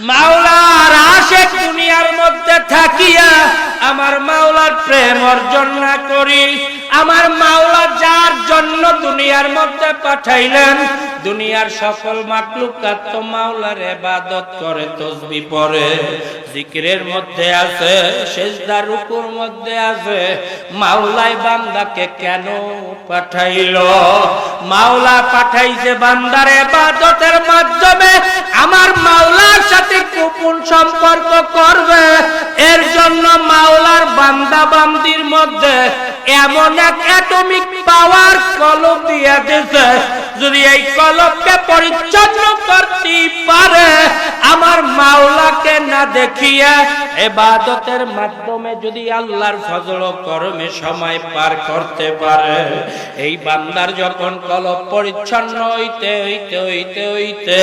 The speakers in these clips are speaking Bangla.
মাওলার আশিক দুনিয়ার মধ্যে থাকিয়া আমার মাওলার প্রেম অর্জন না করি, আমার মাওলা যার জন্য দুনিয়ার মধ্যে পাঠাইলেন, দুনিয়ার সকল মাখলুকাত তো মাওলার ইবাদত করে, তাসবিহ পড়ে, জিকিরের মধ্যে আছে, সিজদা রুকুর মধ্যে আছে। মাওলাই বান্দাকে কেন পাঠাইলো? মাওলা পাঠাইছে বান্দার ইবাদতের মাধ্যমে আমার মাওলার সাথে গোপন সম্পর্ক করবে। এর জন্য মাওলার বান্দা বান্দির মধ্যে এমন এক অ্যাটমিক পাওয়ার কলব দিয়ে দিয়েছে, যদি এই কলবকে পরিচ্ছন্ন করতে পারে, আমার মাওলাকে না দেখিয়া ইবাদতের মাধ্যমে যদি আল্লাহর ফজল ও করমে সময় পার করতে পারে, এই বান্দার যখন কলব পরিচ্ছন্ন হইতে হইতে হইতে হইতে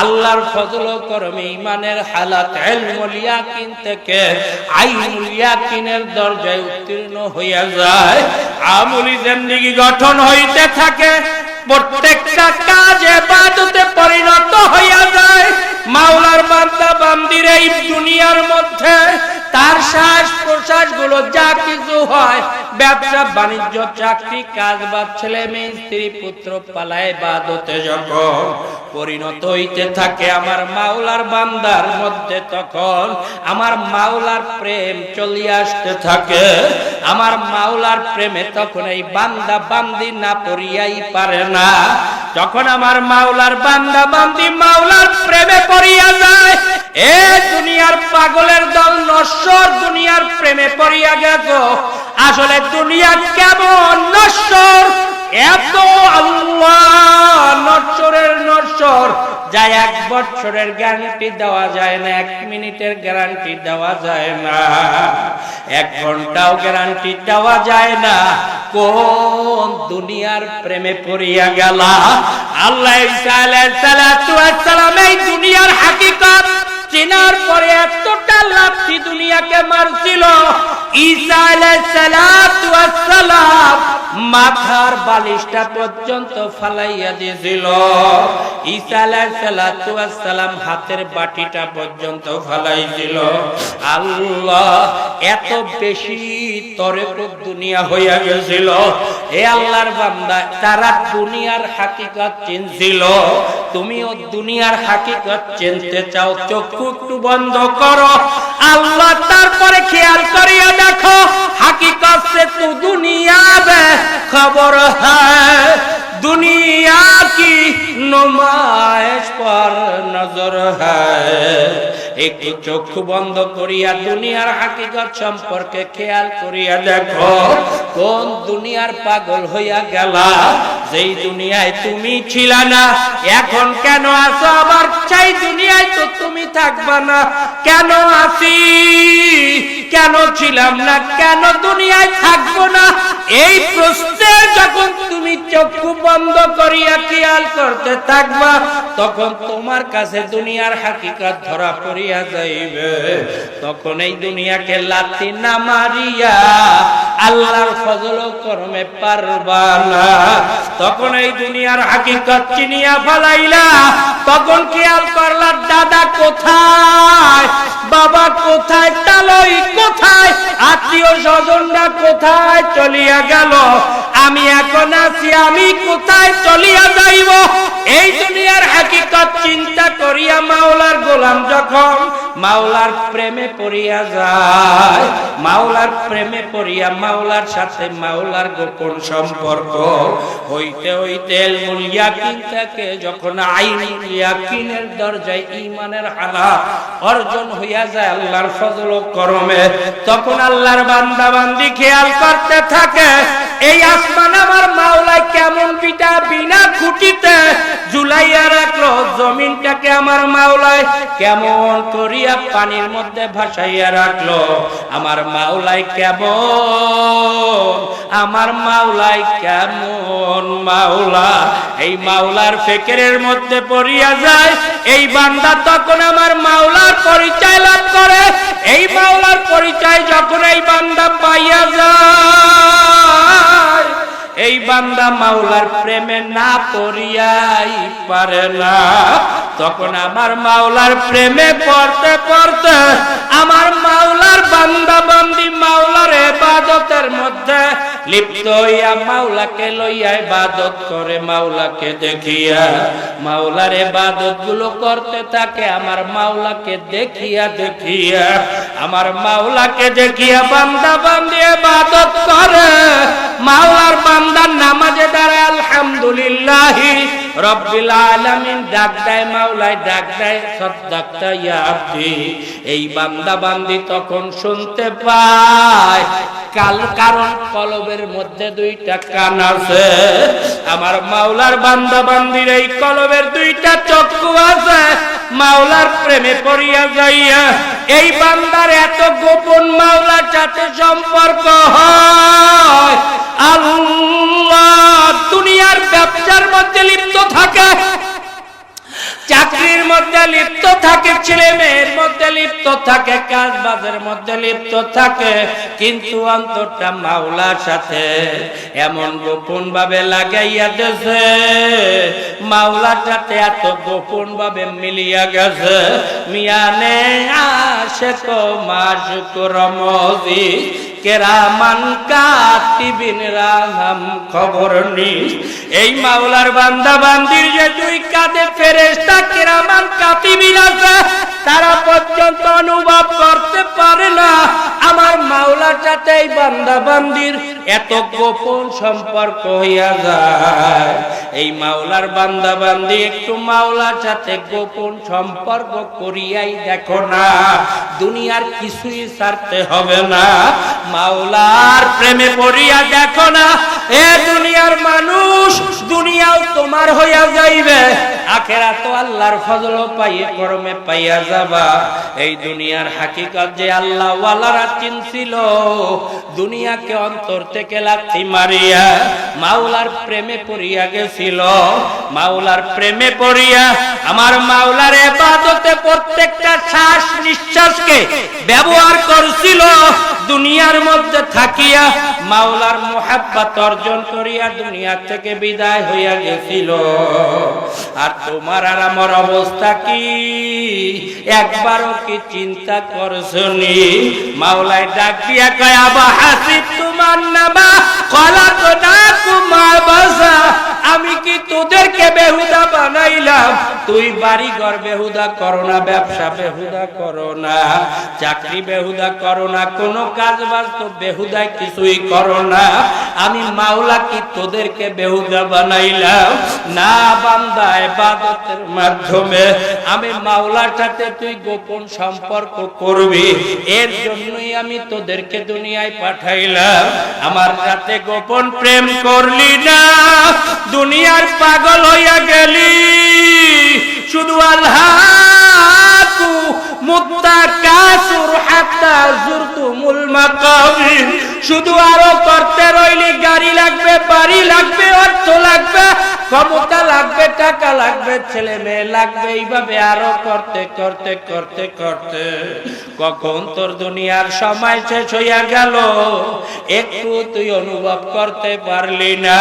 আল্লাহর ফজল ও করমে ঈমানের হালাত ইলমুল ইয়াকিন থেকে আইনুল ইয়াকিনের দরজায় উত্তীর্ণ হইয়া যায়, আমলি জিন্দেগি গঠন হইতে থাকে, প্রত্যেকটা কাজ ইবাদতে পরিণত হইয়া যায়। মাওলার বান্দা বান্দির এই দুনিয়ার মধ্যে তার শ্বাস প্রশ্বাস গুলো যা কিছু হয়, ব্যবসা বাণিজ্য চাকরি কাজ বা ছেলে মেয়ে স্ত্রী পুত্র পালায় ইবাদতে যখন পরিণত হইতে থাকে আমার মাওলার বান্দার মধ্যে, তখন আমার মাওলার প্রেম চলে আসতে থাকে। আমার মাওলার প্রেমে তখন এই বান্দা বান্দি না পড়িয়াই পারে না। যখন আমার মাওলার বান্দা বান্দি মাওলার প্রেমে পড়িয়া যায়, এ দুনিয়ার পাগলের দল নশ্বর দুনিয়ার প্রেমে পড়িয়া গেছো। আসলে দুনিয়া কেমন নশ্বর, এত আল্লাহ নশ্বরের নশ্বর, যা 1 বছরের গ্যারান্টি দেওয়া যায় না, 1 মিনিটের গ্যারান্টি দেওয়া যায় না, 1 ঘন্টাও গ্যারান্টি দেওয়া যায় না। কোন দুনিয়ার প্রেমে পড়িয়া গেলা? আল্লাহ ঈসা আলাইহিস সালাতু ওয়াস সালাম এই দুনিয়ার হাকিকত চেনার পরে এতটা লাথি দুনিয়াকে মারছিল, ঈসা আলাইহিস সালাতু ওয়াস সালাম মাথার বালিশটা পর্যন্ত ফালাইয়া দিয়েছিল, ঈসা আলাইহিস সালাতু ওয়াস সালাম হাতের বাটিটা পর্যন্ত ফালাইছিল। আল্লাহ এত বেশি তরেক দুনিয়া হইয়া গেছিল। হে আল্লাহর বান্দা, তারা দুনিয়ার হাকিকত চিনছিল, তুমিও দুনিয়ার হাকিকত চিনতে চাও, চক্ষু একটু বন্ধ করো, আল্লাহ তারপরে খেয়াল করিয়া দেখো, হাকিকত সে তো দুনিয়া বে খবর হ্যায়, দুনিয়া কি নুমাইশ পর নজর হ্যায়। একটু চক্ষু বন্ধ করিয়া দুনিয়ার হাকিকত সম্পর্কে খেয়াল করিয়া দেখো, কোন দুনিয়ার পাগল হইয়া গেলা? যেই দুনিয়ায় তুমি ছিলা না, এখন কেন আছো? আবার সেই দুনিয়ায় তো তুমি থাকবা না, কেন আছি? কেন ছিলাম না? কেন দুনিয়ায় থাকবো না? এই প্রশ্নে যখন তুমি চক্ষু বন্ধ করিয়া খেয়াল করতে থাকবা, তখন তোমার কাছে দুনিয়ার হাকিকত ধরা পড়িয়া যাইবে। তখন এই দুনিয়াকে লাথি না মারিয়া আল্লাহর ফজল ও করমে পারবা না। তখন এই দুনিয়ার হাকিকত চিনিয়া ফেলাইলা, তখন খেয়াল করলা দাদা কোথায়, বাবা কোথায়, তালই কোথায়, আত্মীয় স্বজনরা কোথায় চলিয়া গেল, আমি এখন আছি, আমি কোথায় চলিয়া যাইব? এই দুনিয়ার হাকিকত চিন্তা করিয়া মাওলার গোলাম যখন মাওলার প্রেমে পড়িয়া যায়, মাওলার প্রেমে পড়িয়া মাওলার সাথে মাওলার গোপন সম্পর্ক হইতে হইতে ইলমুল ইয়াকিন থেকে যখন আইনুল ইয়াকিনের দরজায় ঈমানের হালাত অর্জন হইয়া যায় আল্লাহর ফজল ও করমে, তখন আল্লাহর বান্দা বান্দি খেয়াল করতে থাকে, এই আসমান আমার মাওলা কেমন বিটা বিনা খুঁটিতে ঝুলাইয়া রাখলো, জমিনটাকে আমার মাওলায় কেমন করিয়া পানির মধ্যে ভাসাইয়া রাখলো, আমার মাওলায় কেমন, আমার মাওলায় কেমন মাওলা। এই মাওলার ফিকিরের মধ্যে পড়িয়া যায় এই বান্দা, তখন আমার মাওলার পরিচয় লাভ করে। এই মাওলার পরিচয় যখন এই বান্দা পাইয়া যায়, এই বান্দা মাওলার প্রেমে না পড়িয়াই পারে না। তখন আমার মাওলার প্রেমে পড়তে পড়তে আমার মাওলার বান্দা বান্দি মাওলার ইবাদতের মধ্যে লিপ্ত হইয়া মাওলাকে লইয়া ইবাদত করে, মাওলাকে দেখিয়া মাওলার ইবাদত গুলো করতে থাকে। আমার মাওলাকে দেখিয়া দেখিয়া আমার মাওলাকে দেখিয়া বান্দা বান্দি ইবাদত করে। মাওলার বান্দা নামাজে দাঁড়ায় আলহামদুলিল্লাহ রব্বিল আলামিন ডাক দেয়, মাওলায় ডাক দেয় সাদ্দাকতা ইয়া আব্দি। এই বান্দা বান্দি তখন শুনতে পায়, কারণ কলবের মধ্যে দুইটা কান আছে। আমার মাওলার বান্দা বান্দির এই কলবের দুইটা চক্ষু আছে। মাওলার প্রেমে পড়িয়া যাইয়া এই বান্দার এত গোপন মাওলার সাথে সম্পর্ক হয়। আল্লাহ দুনিয়ার ব্যবসার মধ্যে লিপ্ত থাকে, চাকরির মধ্যে লিপ্ত থাকে, ছেলে মেয়ের মধ্যে লিপ্ত থাকে, কাজবাজের মধ্যে লিপ্ত থাকে, কিন্তু অন্তরটা মাওলার সাথে এমন গোপন ভাবে লাগাইয়া গেছে, মাওলার সাথে এত গোপন ভাবে মিলিয়া গেছে। মিয়ানে আশিক মাশুক রমজি কেরামান কাতিবিন রাহাম খবর নি। এই মাওলার বান্দা বান্দির যে দুই কাঁধে ফেরেশতা কেরামান কাতিবিন আছে, তারা পর্যন্ত অনুভব করতে পারে না আমার মাওলার সাথে এই বান্দা বান্দির এত গোপন সম্পর্ক হইয়া যায়। এই মাওলার বান্দা বান্দি একটু মাওলার সাথে গোপন সম্পর্ক করিয়াই দেখো না, দুনিয়ার কিছুই ছাড়তে হবে না। মাওলার প্রেমে পড়িয়া দেখো না, এ দুনিয়ার মানুষ, দুনিয়াও তোমার হইয়া যাইবে, আখিরাত আল্লাহর ফজল পাইয়ে করমে পাইয়া যাবা। এই দুনিয়ার হাকিকত যে আল্লাহ ওয়ালারা চিনছিল, দুনিয়াকে অন্তর থেকে লাথি মারিয়া মাওলার প্রেমে পড়িয়া গেছিল। মাওলার প্রেমে পড়িয়া আমার মাওলার ইবাদতে প্রত্যেকটা শ্বাস নিঃশ্বাসকে ব্যবহার করছিল। দুনিয়ার মধ্যে থাকিয়া মাওলার মুহাব্বত অর্জন করিয়া দুনিয়া থেকে বিদায় হইয়া গেছিল। আর তোমার আর আমার অবস্থা কি একবারও কি চিন্তা করছনি? মাওলায় ডাক দিয়া কয় আবা হাসিবতুম আন্নামা খলাকনাকুম আবাসা, আমি কি তোদেরকে বেহুদা বানাইলাম? তুই বাড়ি ঘর বেহুদা করো না, ব্যবসা বেহুদা করো না, চাকরি বেহুদা করো না, কোনো কাজ বাজ তো বেহুদায় কিছুই করো না। আমি মাওলা কি তোদেরকে বেহুদা বানাইলাম? না বান্দা, ইবাদতের মাধ্যমে আমি মাওলার সাথে তুই গোপন সম্পর্ক করবি, এর জন্যই আমি তোদেরকে দুনিয়ায় পাঠাইলাম। আমার সাথে গোপন প্রেম করলি না, দুনিয়ার পাগল হইয়া গেলি, শুধু আল্লাহু মুত্তাকাসুর হাত্তা যুরতুমুল মাকাবির, শুধু আরো করতে রইলি, গাড়ি লাগবে, বাড়ি লাগবে, অর্থ লাগবে, ক্ষমতা লাগবে, টাকা লাগবে, ছেলে মেয়ে লাগবে, এইভাবে আরো করতে করতে করতে করতে কখন তোর দুনিয়ার সময় শেষ হইয়া গেল একটু তুই অনুভব করতে পারলি না।